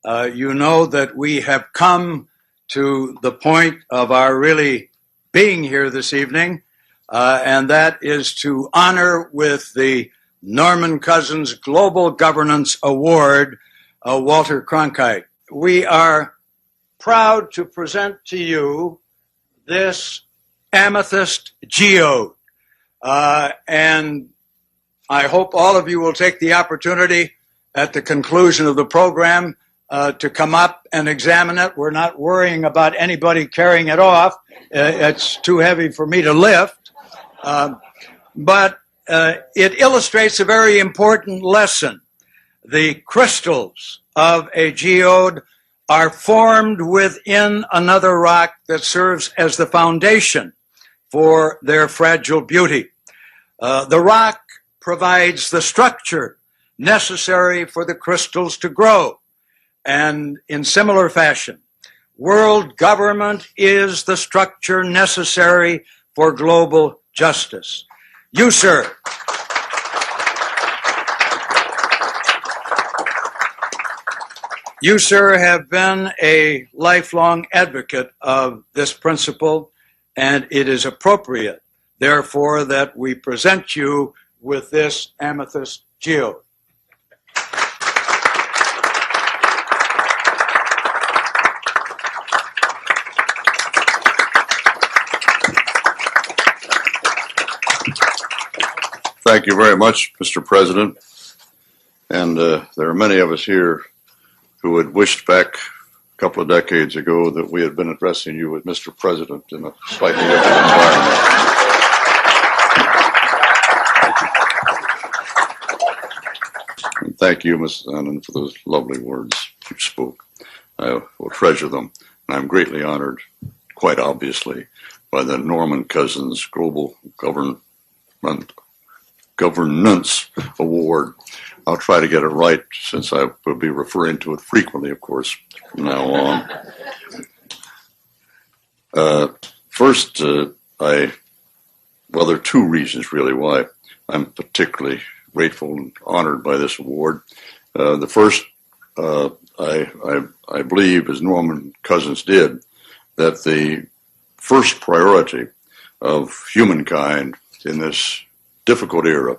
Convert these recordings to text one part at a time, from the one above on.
you know that we have come to the point of our really being here this evening, and that is to honor with the Norman Cousins Global Governance Award, Walter Cronkite. We are proud to present to you this amethyst geode, and I hope all of you will take the opportunity at the conclusion of the program to come up and examine it. We're not worrying about anybody carrying it off. It's too heavy for me to lift. But it illustrates a very important lesson. The crystals of a geode are formed within another rock that serves as the foundation for their fragile beauty. The rock provides the structure necessary for the crystals to grow. And in similar fashion, world government is the structure necessary for global justice. You, sir, have been a lifelong advocate of this principle, and it is appropriate, therefore, that we present you with this amethyst geode. Thank you very much, Mr. President. And there are many of us here who had wished back a couple of decades ago that we had been addressing you with Mr. President in a slightly different environment. And thank you, Mrs. Annan, for those lovely words you spoke. I will treasure them. And I'm greatly honored, quite obviously, by the Norman Cousins Global Governance Award. I'll try to get it right, since I will be referring to it frequently, of course, from now on. First, there are two reasons really why I'm particularly grateful and honored by this award. The first, I believe, as Norman Cousins did, that the first priority of humankind in this difficult era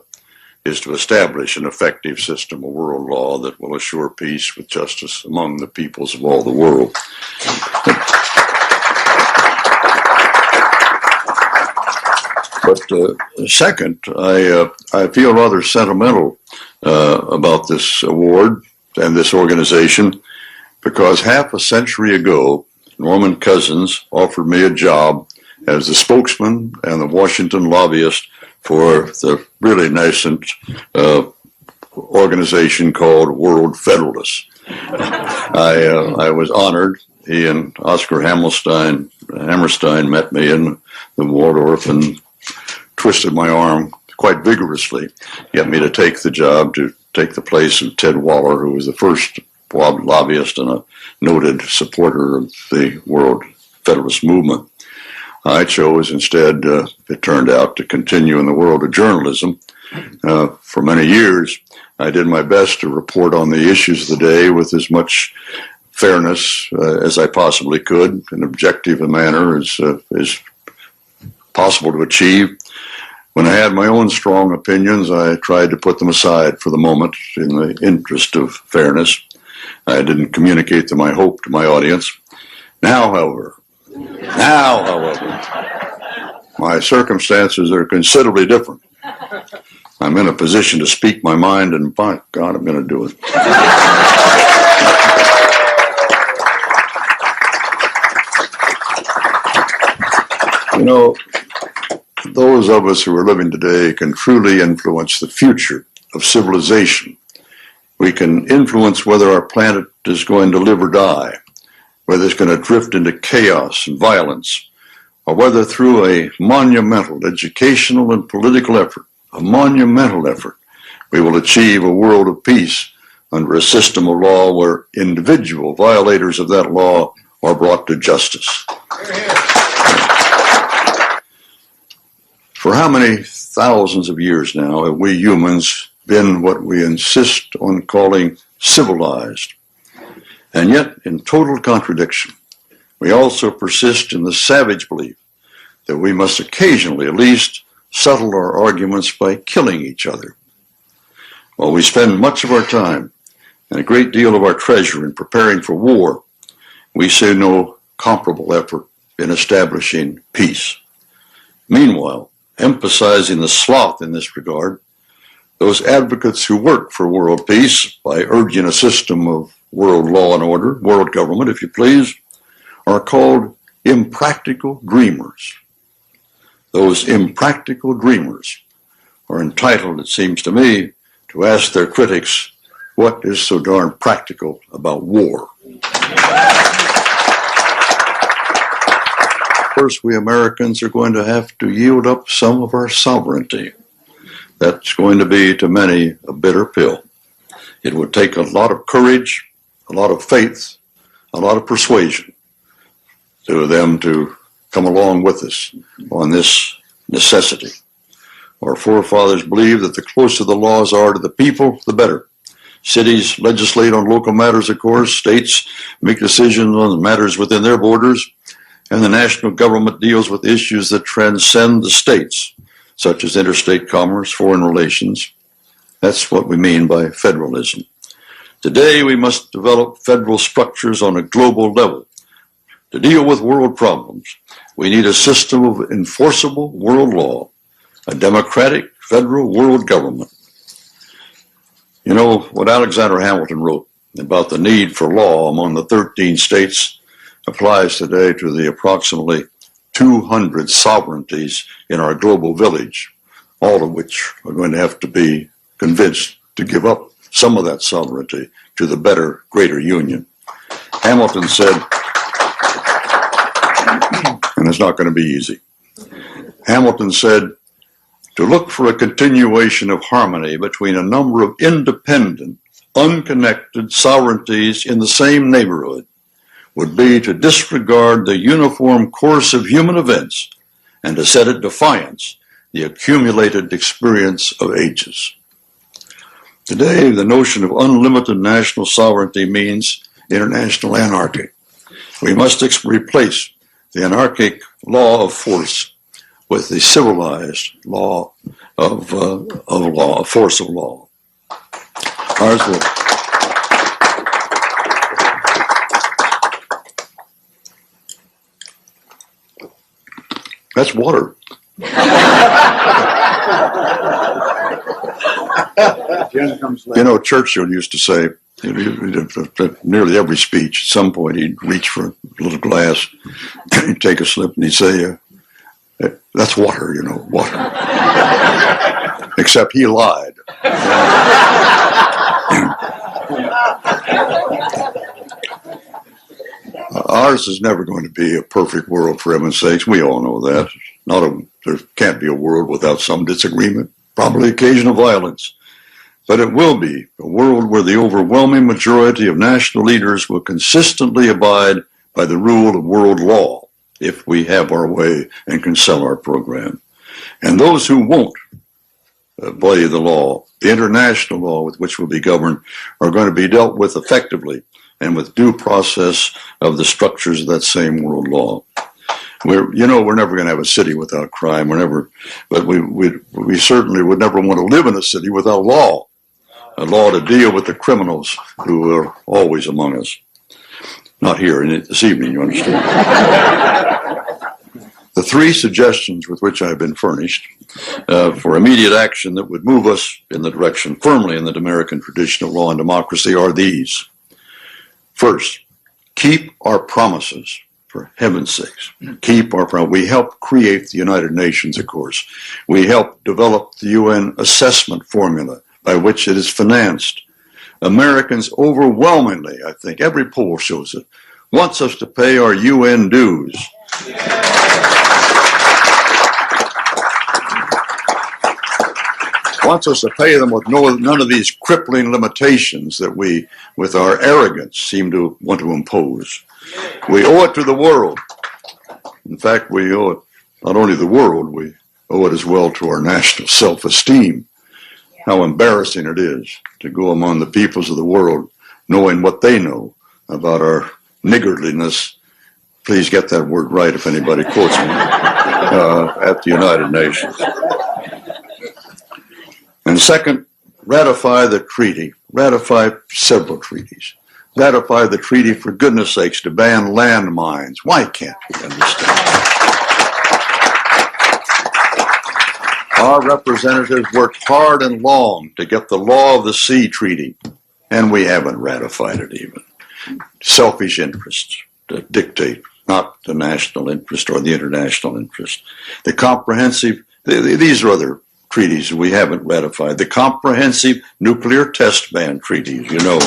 is to establish an effective system of world law that will assure peace with justice among the peoples of all the world. But second, I feel rather sentimental about this award and this organization, because half a century ago, Norman Cousins offered me a job as the spokesman and the Washington lobbyist for the really nascent organization called World Federalist. I was honored. He and Oscar Hammerstein met me in the Waldorf and twisted my arm quite vigorously, get me to take the job, to take the place of Ted Waller, who was the first lobbyist and a noted supporter of the World Federalist movement. I chose instead, it turned out, to continue in the world of journalism. For many years, I did my best to report on the issues of the day with as much fairness as I possibly could, in objective a manner as possible to achieve. When I had my own strong opinions, I tried to put them aside for the moment in the interest of fairness. I didn't communicate them, I hope, to my audience. Now, however, my circumstances are considerably different. I'm in a position to speak my mind, and by God, I'm going to do it. You know, those of us who are living today can truly influence the future of civilization. We can influence whether our planet is going to live or die, whether it's going to drift into chaos and violence, or whether through a monumental educational and political effort, we will achieve a world of peace under a system of law where individual violators of that law are brought to justice. For how many thousands of years now have we humans been what we insist on calling civilized? And yet, in total contradiction, we also persist in the savage belief that we must occasionally at least settle our arguments by killing each other. While we spend much of our time and a great deal of our treasure in preparing for war, we see no comparable effort in establishing peace. Meanwhile, emphasizing the sloth in this regard, those advocates who work for world peace by urging a system of world law and order, world government, if you please, are called impractical dreamers. Those impractical dreamers are entitled, it seems to me, to ask their critics, what is so darn practical about war? First, we Americans are going to have to yield up some of our sovereignty. That's going to be, to many, a bitter pill. It would take a lot of courage, a lot of faith, a lot of persuasion to them to come along with us on this necessity. Our forefathers believed that the closer the laws are to the people, the better. Cities legislate on local matters, of course. States make decisions on matters within their borders. And the national government deals with issues that transcend the states, such as interstate commerce, foreign relations. That's what we mean by federalism. Today, we must develop federal structures on a global level. To deal with world problems, we need a system of enforceable world law, a democratic federal world government. You know, what Alexander Hamilton wrote about the need for law among the 13 states applies today to the approximately 200 sovereignties in our global village, all of which are going to have to be convinced to give up some of that sovereignty to the better, greater union. Hamilton said, and it's not going to be easy, Hamilton said, to look for a continuation of harmony between a number of independent, unconnected sovereignties in the same neighborhood would be to disregard the uniform course of human events and to set at defiance the accumulated experience of ages. Today, the notion of unlimited national sovereignty means international anarchy. We must replace the anarchic law of force with the civilized law of force of law. Ours will. That's water. You know, Churchill used to say, nearly every speech, at some point he'd reach for a little glass, he'd take a sip, and he'd say, that's water, you know, water. Except he lied. Ours is never going to be a perfect world, for heaven's sakes. We all know that. There can't be a world without some disagreement, probably occasional violence. But it will be a world where the overwhelming majority of national leaders will consistently abide by the rule of world law, if we have our way and can sell our program. And those who won't obey the law, the international law with which we'll be governed, are going to be dealt with effectively and with due process of the structures of that same world law. We're never going to have a city without crime. But we certainly would never want to live in a city without law, a law to deal with the criminals who are always among us. Not here this evening, you understand. The three suggestions with which I've been furnished for immediate action that would move us in the direction firmly in the American tradition of law and democracy are these. First, keep our promises, for heaven's sakes. Keep our promises. We helped create the United Nations, of course. We helped develop the UN assessment formula by which it is financed. Americans overwhelmingly, I think, every poll shows it, wants us to pay our UN dues. Wants us to pay them with none of these crippling limitations that we, with our arrogance, seem to want to impose. We owe it to the world. In fact, we owe it not only to the world, we owe it as well to our national self-esteem. How embarrassing it is to go among the peoples of the world knowing what they know, about our niggardliness. Please get that word right if anybody quotes me at the United Nations. And second, ratify the treaty. Ratify several treaties. Ratify the treaty, for goodness sakes, to ban landmines. Why can't we understand? Our representatives worked hard and long to get the Law of the Sea Treaty, and we haven't ratified it even. Selfish interests that dictate, not the national interest or the international interest. The comprehensive, these are other treaties we haven't ratified. The Comprehensive Nuclear Test Ban treaties, you know.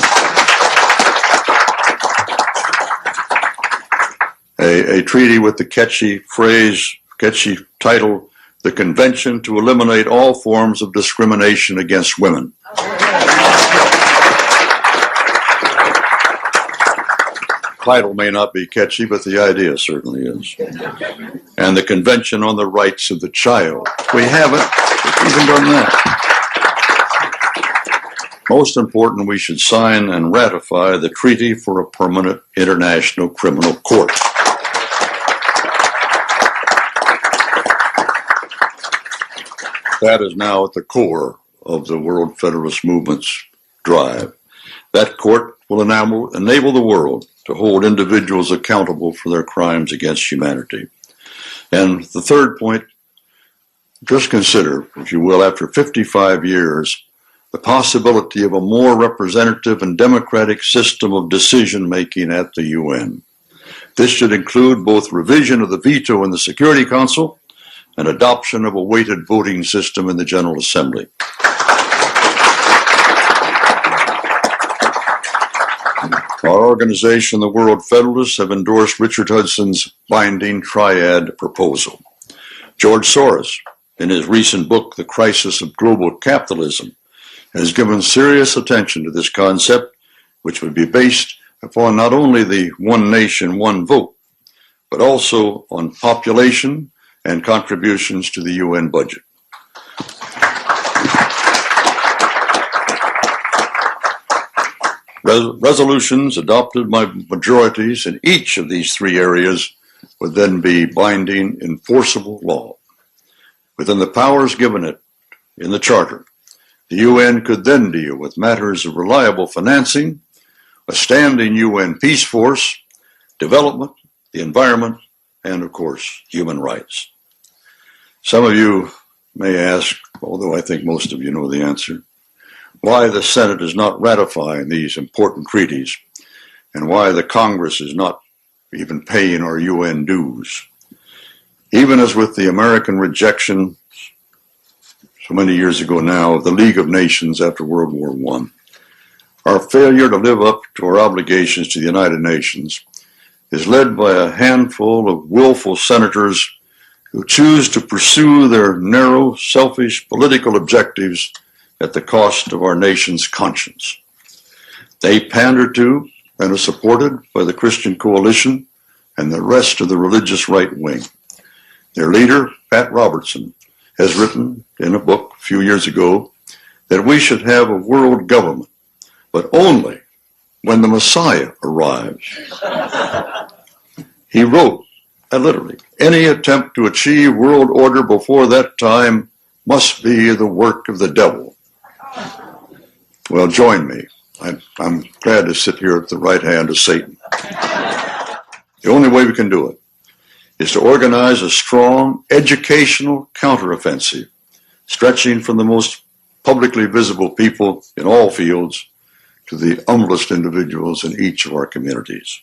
A treaty with the catchy phrase, catchy title, the Convention to Eliminate All Forms of Discrimination Against Women. Title may not be catchy, but the idea certainly is. And the Convention on the Rights of the Child. We haven't even done that. Most important, we should sign and ratify the Treaty for a Permanent International Criminal Court. That is now at the core of the World Federalist Movement's drive. That court will enable the world to hold individuals accountable for their crimes against humanity. And the third point, just consider, if you will, after 55 years, the possibility of a more representative and democratic system of decision-making at the UN. This should include both revision of the veto in the Security Council and adoption of a weighted voting system in the General Assembly. Our organization, the World Federalists, have endorsed Richard Hudson's binding triad proposal. George Soros, in his recent book, The Crisis of Global Capitalism, has given serious attention to this concept, which would be based upon not only the one nation, one vote, but also on population and contributions to the UN budget. Resolutions adopted by majorities in each of these three areas would then be binding, enforceable law. Within the powers given it in the Charter, the UN could then deal with matters of reliable financing, a standing UN peace force, development, the environment, and, of course, human rights. Some of you may ask, although I think most of you know the answer, why the Senate is not ratifying these important treaties and why the Congress is not even paying our UN dues. Even as with the American rejection so many years ago now of the League of Nations after World War I, our failure to live up to our obligations to the United Nations is led by a handful of willful senators who choose to pursue their narrow, selfish political objectives at the cost of our nation's conscience. They pander to and are supported by the Christian Coalition and the rest of the religious right wing. Their leader, Pat Robertson, has written in a book a few years ago that we should have a world government, but only when the Messiah arrives. He wrote, literally, any attempt to achieve world order before that time must be the work of the devil. Well, join me. I'm glad to sit here at the right hand of Satan. The only way we can do it is to organize a strong educational counteroffensive, stretching from the most publicly visible people in all fields to the humblest individuals in each of our communities.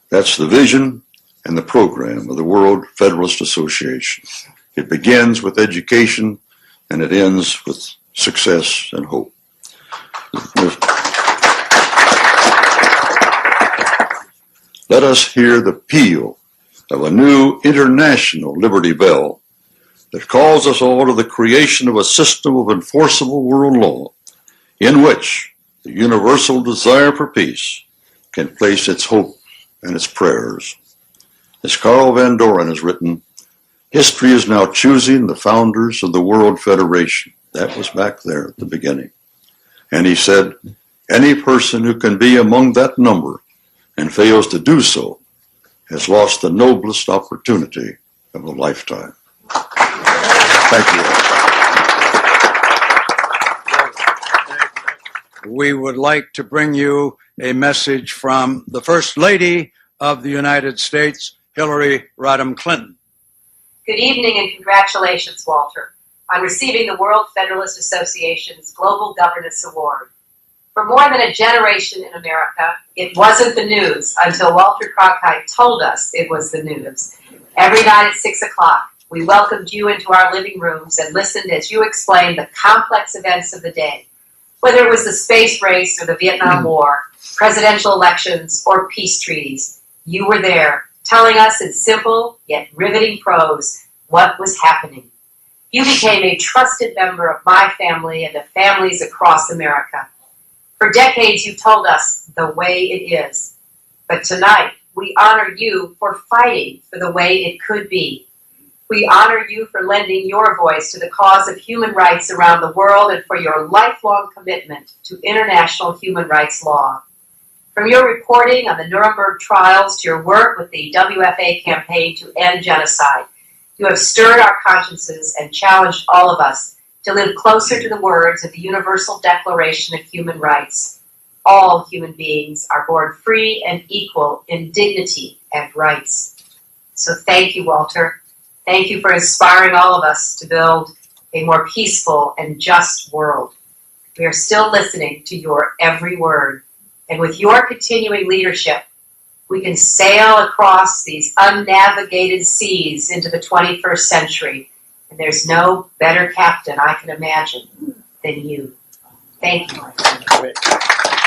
That's the vision and the program of the World Federalist Association. It begins with education and it ends with success and hope. Let us hear the peal of a new international Liberty Bell that calls us all to the creation of a system of enforceable world law in which the universal desire for peace can place its hope and its prayers. As Carl Van Doren has written, history is now choosing the founders of the World Federation. That was back there at the beginning. And he said, any person who can be among that number and fails to do so has lost the noblest opportunity of a lifetime. Thank you. We would like to bring you a message from the First Lady of the United States, Hillary Rodham Clinton. Good evening and congratulations, Walter, on receiving the World Federalist Association's Global Governance Award. For more than a generation in America, it wasn't the news until Walter Cronkite told us it was the news. Every night at 6 o'clock, we welcomed you into our living rooms and listened as you explained the complex events of the day. Whether it was the space race or the Vietnam War, presidential elections, or peace treaties, you were there, telling us in simple yet riveting prose what was happening. You became a trusted member of my family and of families across America. For decades, you told us the way it is. But tonight, we honor you for fighting for the way it could be. We honor you for lending your voice to the cause of human rights around the world and for your lifelong commitment to international human rights law. From your reporting on the Nuremberg trials to your work with the WFA campaign to end genocide, you have stirred our consciences and challenged all of us to live closer to the words of the Universal Declaration of Human Rights. All human beings are born free and equal in dignity and rights. So thank you, Walter. Thank you for inspiring all of us to build a more peaceful and just world. We are still listening to your every word. And with your continuing leadership, we can sail across these unnavigated seas into the 21st century. And there's no better captain I can imagine than you. Thank you, my friend.